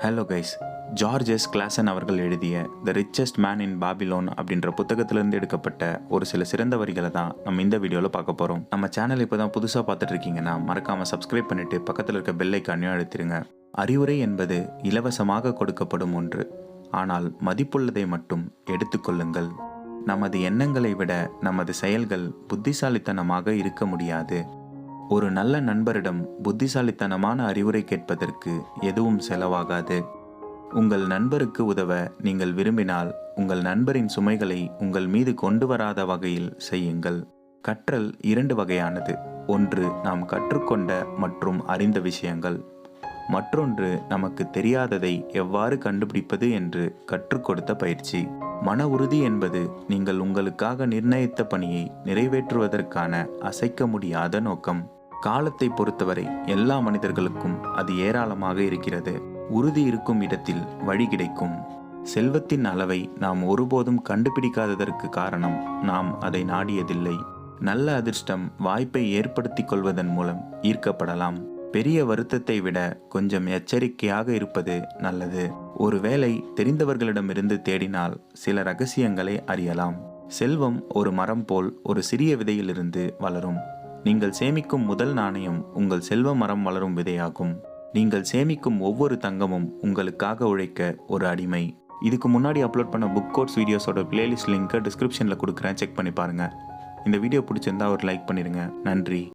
Hello guys, George Klaasen அவர்கள் எழுதிய the richest man in Babylon அப்படின்ற புத்தகத்திலிருந்து எடுக்கப்பட்ட ஒரு சில சிறந்த வரிகளை தான் நம்ம இந்த வீடியோவில் பார்க்க போகிறோம். நம்ம சேனல் இப்போ தான் புதுசாக பார்த்துட்டு இருக்கீங்கன்னா மறக்காமல் சப்ஸ்கிரைப் பண்ணிவிட்டு பக்கத்தில் இருக்க பெல் ஐக்கானையும் அழுத்திடுங்க. அறிவுரை என்பது இலவசமாக கொடுக்கப்படும் ஒன்று, ஆனால் மதிப்புள்ளதை மட்டும் எடுத்துக்கொள்ளுங்கள். நமது எண்ணங்களை விட நமது செயல்கள் புத்திசாலித்தனமாக இருக்க முடியாது. ஒரு நல்ல நண்பரிடம் புத்திசாலித்தனமான அறிவுரை கேட்பதற்கு எதுவும் செலவாகாது. உங்கள் நண்பருக்கு உதவ நீங்கள் விரும்பினால் உங்கள் நண்பரின் சுமைகளை உங்கள் மீது கொண்டு வராத வகையில் செய்யுங்கள். கற்றல் இரண்டு வகையானது. ஒன்று நாம் கற்றுக்கொண்ட மற்றும் அறிந்த விஷயங்கள், மற்றொன்று நமக்கு தெரியாததை எவ்வாறு கண்டுபிடிப்பது என்று கற்றுக் கொடுத்த பயிற்சி. மன உறுதி என்பது நீங்கள் உங்களுக்காக நிர்ணயித்த பணியை நிறைவேற்றுவதற்கான அசைக்க முடியாத நோக்கம். காலத்தை பொறுத்தவரை எல்லா மனிதர்களுக்கும் அது ஏராளமாக இருக்கிறது. உறுதி இருக்கும் இடத்தில் வழி கிடைக்கும். செல்வத்தின் அளவை நாம் ஒருபோதும் கண்டுபிடிக்காததற்கு காரணம் நாம் அதை நாடியதில்லை. நல்ல அதிர்ஷ்டம் வாய்ப்பை ஏற்படுத்திக் கொள்வதன் மூலம் ஈர்க்கப்படலாம். பெரிய வருத்தத்தை விட கொஞ்சம் எச்சரிக்கையாக இருப்பது நல்லது. ஒருவேளை தெரிந்தவர்களிடமிருந்து தேடினால் சில ரகசியங்களை அறியலாம். செல்வம் ஒரு மரம் போல் ஒரு சிறிய விதையிலிருந்து வளரும். நீங்கள் சேமிக்கும் முதல் நாணயம் உங்கள் செல்வ மரம் வளரும் விதையாகும். நீங்கள் சேமிக்கும் ஒவ்வொரு தங்கமும் உங்களுக்காக உழைக்க ஒரு அடிமை. இதுக்கு முன்னாடி அப்லோட் பண்ண புக் கோட்ஸ் வீடியோஸோட பிளேலிஸ்ட் லிங்க்கை டிஸ்கிரிப்ஷனில் கொடுக்குறேன், செக் பண்ணி பாருங்கள். இந்த வீடியோ பிடிச்சிருந்தா ஒரு லைக் பண்ணிடுங்க. நன்றி.